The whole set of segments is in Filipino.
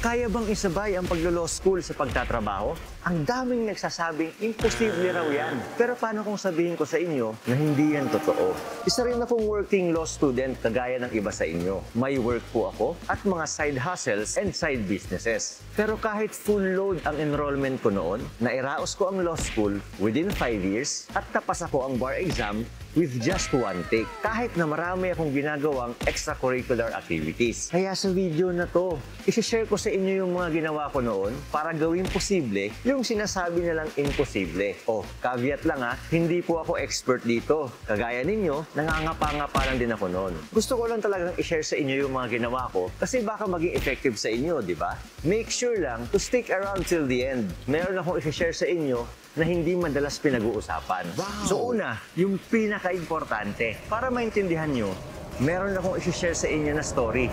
Kaya bang isabay ang paglo-law school sa pagtatrabaho? Ang daming nagsasabing imposible raw yan. Pero paano kung sabihin ko sa inyo na hindi yan totoo? Isa rin akong working law student kagaya ng iba sa inyo. May work po ako at mga side hustles and side businesses. Pero kahit full load ang enrollment ko noon, nairaos ko ang law school within 5 years at tapas ako ang bar exam with just one take. Kahit na marami akong ginagawang extracurricular activities. Kaya sa video na to, isi-share ko sa inyo yung mga ginawa ko noon para gawing posible yung sinasabi nilang imposible. Oh, caveat lang ha, hindi po ako expert dito. Kagaya ninyo, nangangapa-ngapa lang din ako noon. Gusto ko lang talagang i-share sa inyo yung mga ginawa ko kasi baka maging effective sa inyo, di ba? Make sure lang to stick around till the end. Meron akong i-share sa inyo na hindi madalas pinag-uusapan. Wow. So una, yung pinaka-importante. Para maintindihan nyo, meron akong i-share sa inyo na story.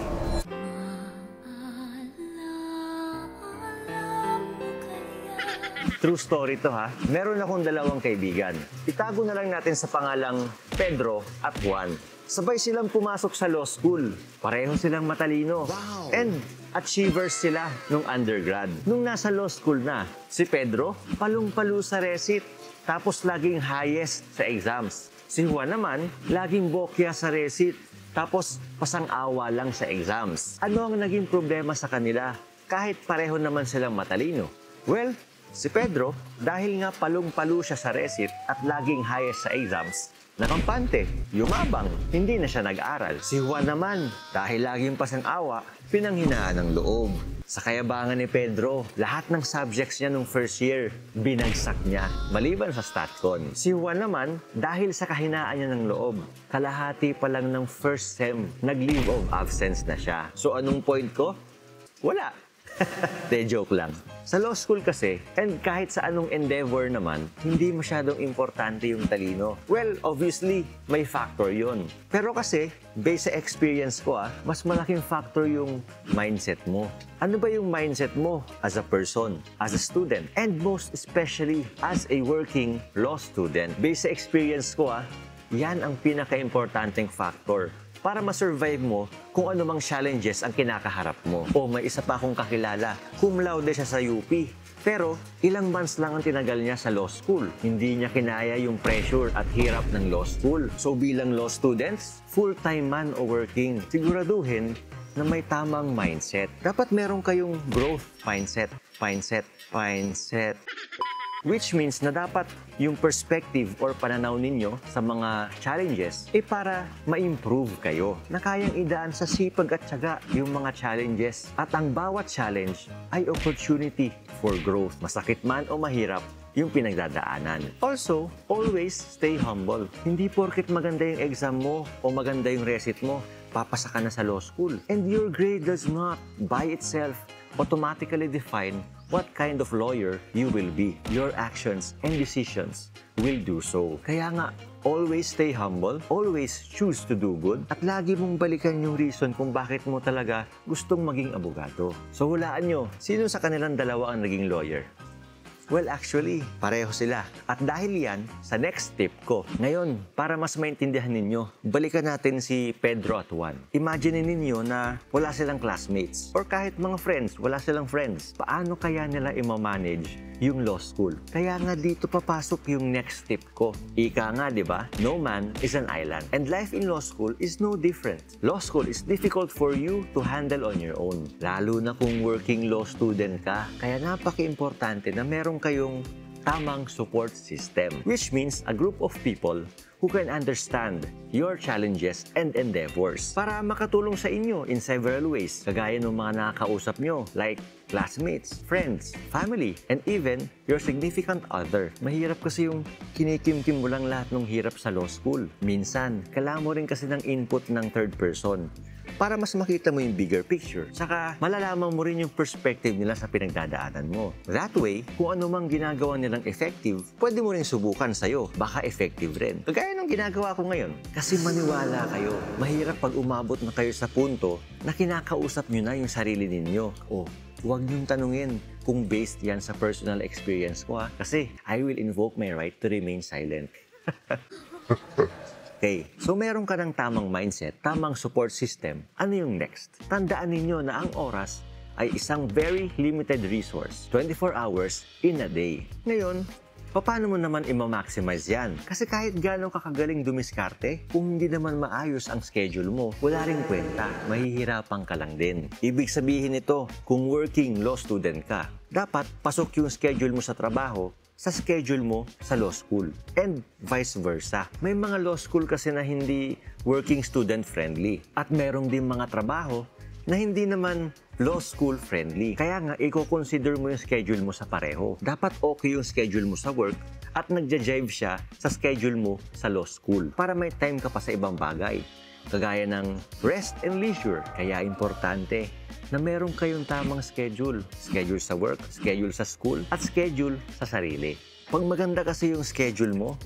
True story to ha. Meron akong dalawang kaibigan. Itago na lang natin sa pangalang Pedro at Juan. Sabay silang pumasok sa law school. Pareho silang matalino. Wow. And achievers sila nung undergrad. Nung nasa law school na, si Pedro, palong-palo sa resit. Tapos laging highest sa exams. Si Juan naman, laging bokya sa resit. Tapos pasang-awa lang sa exams. Ano ang naging problema sa kanila? Kahit pareho naman silang matalino. Well, si Pedro, dahil nga palong-palo siya sa resit at laging highest sa exams, nakampante, yumabang, hindi na siya nag-aral. Si Juan naman, dahil laging pasang-awa, pinanghinaan ng loob. Sa kayabangan ni Pedro, lahat ng subjects niya nung first year, binagsak niya, maliban sa StatCon. Si Juan naman, dahil sa kahinaan niya ng loob, kalahati pa lang ng first sem, nag-leave of absence na siya. So anong point ko? Wala. De, joke lang. Sa law school kasi, and kahit sa anong endeavor naman, hindi masyadong importante yung talino. Well, obviously, may factor yun. Pero kasi, based sa experience ko mas malaking factor yung mindset mo. Ano ba yung mindset mo as a person, as a student, and most especially as a working law student? Based sa experience ko yan ang pinaka-importanteng factor para ma-survive mo kung ano mang challenges ang kinakaharap mo. O may isa pa akong kakilala, cum laude siya sa UP. Pero ilang months lang ang tinagal niya sa law school. Hindi niya kinaya yung pressure at hirap ng law school. So bilang law students, full-time man o working, siguraduhin na may tamang mindset. Dapat meron kayong growth mindset. Which means na dapat yung perspective or pananaw ninyo sa mga challenges para ma-improve kayo. Na kayang idaan sa sipag at tiyaga yung mga challenges. At ang bawat challenge ay opportunity for growth. Masakit man o mahirap yung pinagdadaanan. Also, always stay humble. Hindi porket maganda yung exam mo o maganda yung resit mo, papasa ka na sa law school. And your grade does not, by itself, automatically define what kind of lawyer you will be. Your actions and decisions will do so. Kaya nga, always stay humble, always choose to do good, at lagi mong balikan yung reason kung bakit mo talaga gustong maging abogado. So hulaan nyo, sino sa kanilang dalawa ang naging lawyer? Well, actually, pareho sila. At dahil yan, sa next tip ko. Ngayon, para mas maintindihan ninyo, balikan natin si Pedro at Juan. Imagine ninyo na wala silang classmates. Or kahit mga friends, wala silang friends. Paano kaya nila i-manage yung law school? Kaya nga dito papasok yung next tip ko. Ika nga, di ba? No man is an island. And life in law school is no different. Law school is difficult for you to handle on your own. Lalo na kung working law student ka. Kaya napaka-importante na meron kayong tamang support system, which means a group of people who can understand your challenges and endeavors para makatulong sa inyo in several ways, kagaya ng mga nakakausap nyo like classmates, friends, family, and even your significant other. Mahirap kasi yung kinikimkim mo lang lahat ng hirap sa law school. Minsan, kailangan mo rin kasi ng input ng third person para mas makita mo yung bigger picture. Saka, malalaman mo rin yung perspective nila sa pinagdadaanan mo. That way, kung ano mang ginagawa nilang effective, pwede mo rin subukan sa'yo. Baka effective rin. Kagaya ng ginagawa ko ngayon. Kasi maniwala kayo, mahirap pag umabot na kayo sa punto na kinakausap nyo na yung sarili ninyo. O, huwag niyong tanungin kung based yan sa personal experience ko kasi I will invoke my right to remain silent. Okay, so meron ka ng tamang mindset, tamang support system. Ano yung next? Tandaan ninyo na ang oras ay isang very limited resource, 24 hours in a day. Ngayon, paano mo naman i-maximize yan? Kasi kahit gano'ng kakagaling dumiskarte, kung hindi naman maayos ang schedule mo, wala ring kwenta, mahihirapan ka lang din. Ibig sabihin nito, kung working law student ka, dapat pasok yung schedule mo sa trabaho sa schedule mo sa law school and vice versa. May mga law school kasi na hindi working student friendly at merong din mga trabaho na hindi naman law school friendly. Kaya nga, i-consider mo yung schedule mo sa pareho. Dapat okay yung schedule mo sa work at nagja-jive siya sa schedule mo sa law school para may time ka pa sa ibang bagay. Kagaya ng rest and leisure. Kaya importante na meron kayong tamang schedule. Schedule sa work, schedule sa school, at schedule sa sarili. Pag maganda kasi yung schedule mo,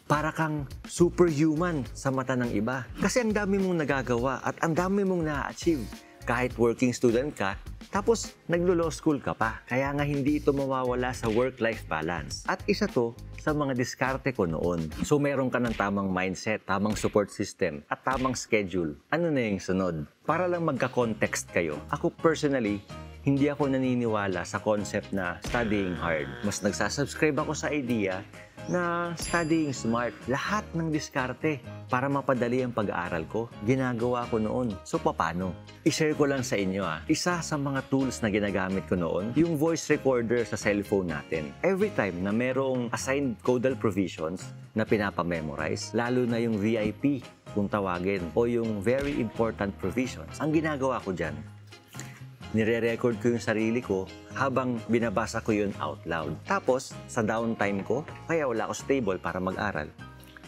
para kang superhuman sa mata ng iba. Kasi ang dami mong nagagawa at ang dami mong na-achieve. Kahit working student ka, tapos naglo-law school ka pa. Kaya nga hindi ito mawawala sa work-life balance. At isa to sa mga diskarte ko noon. So meron ka ng tamang mindset, tamang support system, at tamang schedule. Ano na yung sunod? Para lang magka-context kayo. Ako personally, hindi ako naniniwala sa concept na studying hard. Mas nagsasubscribe ako sa idea na studying smart. Lahat ng diskarte para mapadali ang pag-aaral ko, ginagawa ko noon. So, paano? I-share ko lang sa inyo Isa sa mga tools na ginagamit ko noon, yung voice recorder sa cellphone natin. Every time na merong assigned codal provisions na pinapamemorize, lalo na yung VIP kung tawagin o yung very important provisions, ang ginagawa ko dyan, nire-record ko yung sarili ko habang binabasa ko yun out loud. Tapos, sa downtime ko, kaya wala ako stable para mag-aral,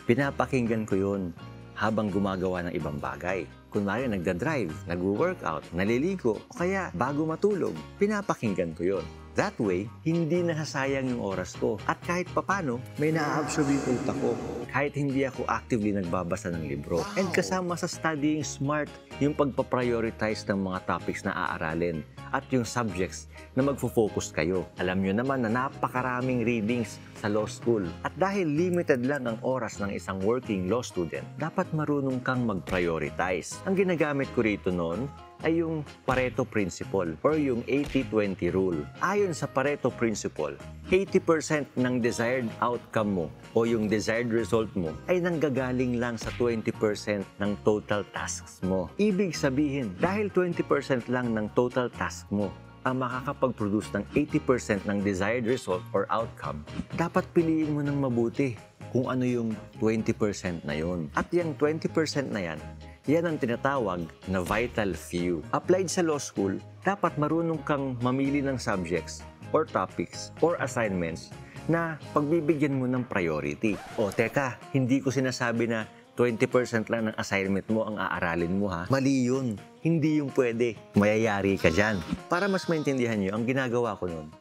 pinapakinggan ko yun habang gumagawa ng ibang bagay. Kunwari, nagda-drive, nag-workout, naliligo, o kaya bago matulog, pinapakinggan ko yun. That way, hindi nasasayang yung oras ko. At kahit papano, may na-absorb yung utak ko. Kahit hindi ako actively nagbabasa ng libro. And kasama sa studying smart, yung pagpaprioritize ng mga topics na aaralin at yung subjects na magfo-focus kayo. Alam nyo naman na napakaraming readings sa law school. At dahil limited lang ang oras ng isang working law student, dapat marunong kang mag-prioritize. Ang ginagamit ko rito noon ay yung Pareto Principle or yung 80-20 rule. Ayon sa Pareto Principle, 80% ng desired outcome mo o yung desired result mo ay nanggagaling lang sa 20% ng total tasks mo. Ibig sabihin, dahil 20% lang ng total task mo ang makakapag-produce ng 80% ng desired result or outcome, dapat piliin mo ng mabuti kung ano yung 20% na yun. At yung 20% na yan, yan ang tinatawag na vital few. Applied sa law school, dapat marunong kang mamili ng subjects or topics or assignments na pagbibigyan mo ng priority. O teka, hindi ko sinasabi na 20% lang ng assignment mo ang aaralin mo Mali yun. Hindi yung pwede. Mayayari ka dyan. Para mas maintindihan nyo, ang ginagawa ko nun,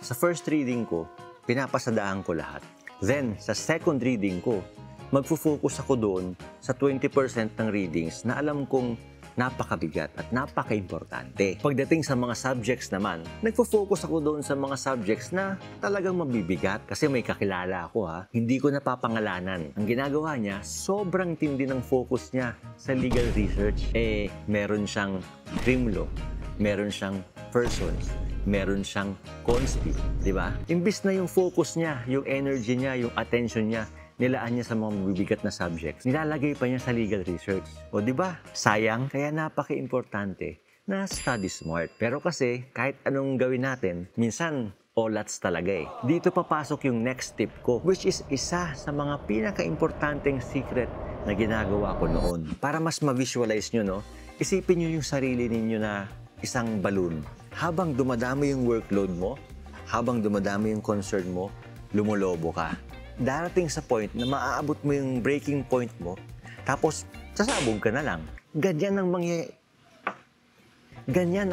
sa first reading ko, pinapasadaan ko lahat. Then, sa second reading ko, magfo-focus ako doon sa 20% ng readings na alam kong napakabigat at napaka-importante. Pagdating sa mga subjects naman, nagfo-focus ako doon sa mga subjects na talagang mabibigat kasi may kakilala ako Hindi ko napapangalanan. Ang ginagawa niya, sobrang tindi ng focus niya sa legal research. Meron siyang crim law, meron siyang persons, meron siyang conspi, di ba? Imbis na yung focus niya, yung energy niya, yung attention niya, nilaan niya sa mga mabibigat na subjects, nilalagay pa niya sa legal research. O di ba? Sayang, kaya napaka-importante na study smart. Pero kasi, kahit anong gawin natin, minsan, olats talaga Dito papasok yung next tip ko, which is isa sa mga pinaka-importanteng secret na ginagawa ko noon. Para mas ma-visualize nyo, isipin nyo yung sarili ninyo na isang balloon. Habang dumadami yung workload mo, habang dumadami yung concern mo, lumulobo ka. Darating sa point na maaabot mo yung breaking point mo, tapos sasabog ka na lang. Ganyan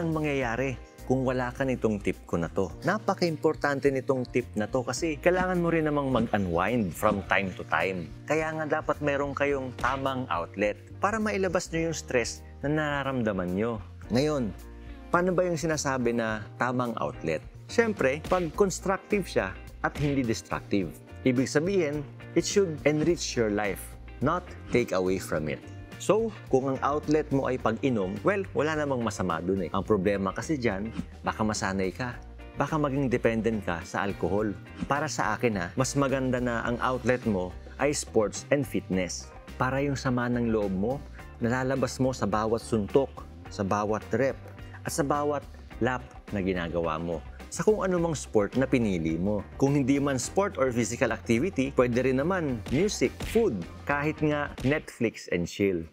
ang mangyayari kung wala ka nitong tip ko na to. Napaka-importante nitong tip na to kasi kailangan mo rin namang mag-unwind from time to time. Kaya nga dapat meron kayong tamang outlet para mailabas nyo yung stress na nararamdaman nyo. Ngayon, paano ba yung sinasabi na tamang outlet? Siyempre, pag constructive siya at hindi destructive. Ibig sabihin, it should enrich your life, not take away from it. So, kung ang outlet mo ay pag-inom, well, wala namang masama dun eh. Ang problema kasi dyan, baka masanay ka. Baka maging dependent ka sa alcohol. Para sa akin mas maganda na ang outlet mo ay sports and fitness. Para yung sama ng loob mo, nalalabas mo sa bawat suntok, sa bawat rep, at sa bawat lap na ginagawa mo. Sa kung anumang sport na pinili mo. Kung hindi man sport or physical activity, pwede rin naman music, food, kahit nga Netflix and chill.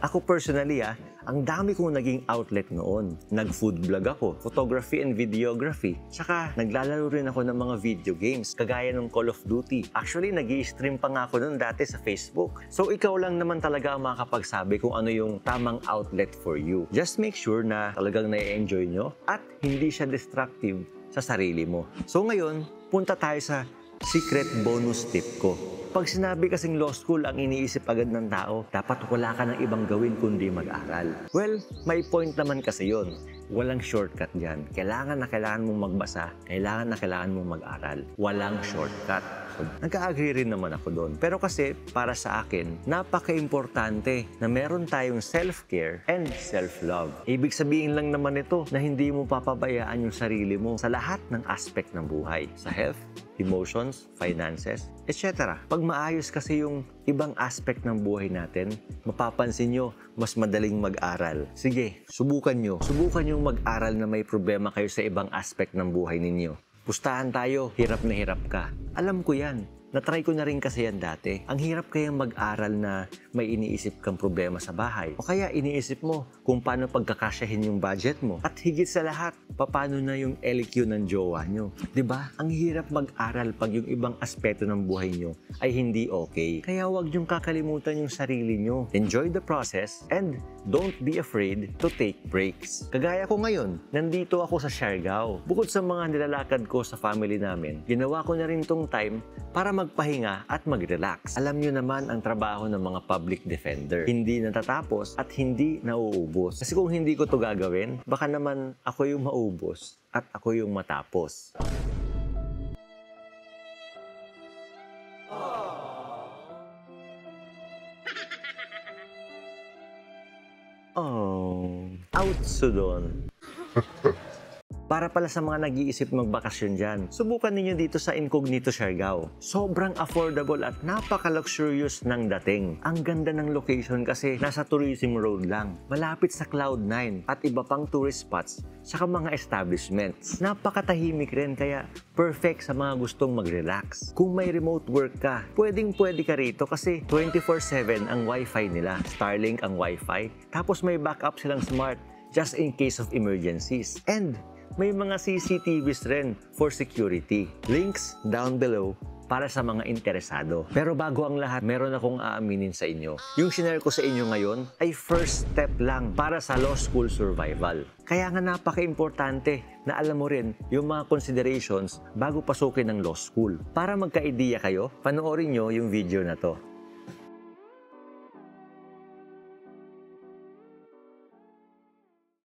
Ako personally ang dami kong naging outlet noon. Nag-food vlog ako, photography and videography. Tsaka naglalaro rin ako ng mga video games, kagaya ng Call of Duty. Actually, nag-i-stream pa nga ako noon dati sa Facebook. So ikaw lang naman talaga ang makakapagsabi kung ano yung tamang outlet for you. Just make sure na talagang na-enjoy nyo at hindi siya destructive sa sarili mo. So ngayon, punta tayo sa secret bonus tip ko. Pag sinabi kasing law school ang iniisip agad ng tao, dapat wala ka ng ibang gawin kundi mag-aral. Well, may point naman kasi yon. Walang shortcut dyan. Kailangan mong magbasa, kailangan mong mag-aral. Walang shortcut. So, nagka-agree rin naman ako doon. Pero kasi, para sa akin, napaka-importante na meron tayong self-care and self-love. Ibig sabihin lang naman ito na hindi mo papabayaan yung sarili mo sa lahat ng aspect ng buhay. Sa health, emotions, finances, etc. Pag maayos kasi yung ibang aspect ng buhay natin, mapapansin nyo, mas madaling mag-aral. Sige, subukan nyo. Subukan nyo mag-aral na may problema kayo sa ibang aspect ng buhay ninyo. Pustahan tayo, hirap na hirap ka. Alam ko yan. Natry ko na rin kasi yan dati. Ang hirap kayang mag-aral na may iniisip kang problema sa bahay. O kaya iniisip mo kung paano pagkakasyahin yung budget mo. At higit sa lahat, paano na yung LQ ng jowa nyo. Diba? Ang hirap mag-aral pag yung ibang aspeto ng buhay nyo ay hindi okay. Kaya huwag nyong kakalimutan yung sarili nyo. Enjoy the process and don't be afraid to take breaks. Kagaya ko ngayon, nandito ako sa Siargao. Bukod sa mga nilalakad ko sa family namin, ginawa ko na rin tong time para magpahinga at mag-relax. Alam nyo naman ang trabaho ng mga public defender. Hindi natatapos at hindi nauubos. Kasi kung hindi ko to gagawin, baka naman ako yung maubos at ako yung matapos. Oh, out sudon. Para pala sa mga nag-iisip magbakasyon dyan, subukan ninyo dito sa Incognito Siargao. Sobrang affordable at napaka-luxurious ng dating. Ang ganda ng location kasi nasa Tourism Road lang, malapit sa Cloud9 at iba pang tourist spots saka mga establishments. Napakatahimik rin kaya perfect sa mga gustong mag-relax. Kung may remote work ka, pwedeng-pwede ka rito kasi 24/7 ang wifi nila. Starlink ang wifi, tapos may backup silang smart just in case of emergencies. And may mga CCTVs rin for security. Links down below para sa mga interesado. Pero bago ang lahat, meron akong aaminin sa inyo. Yung sinare ko sa inyo ngayon ay first step lang para sa law school survival. Kaya nga napaka-importante na alam mo rin yung mga considerations bago pasukin ng law school. Para magka-ideya kayo, panoorin nyo yung video na to.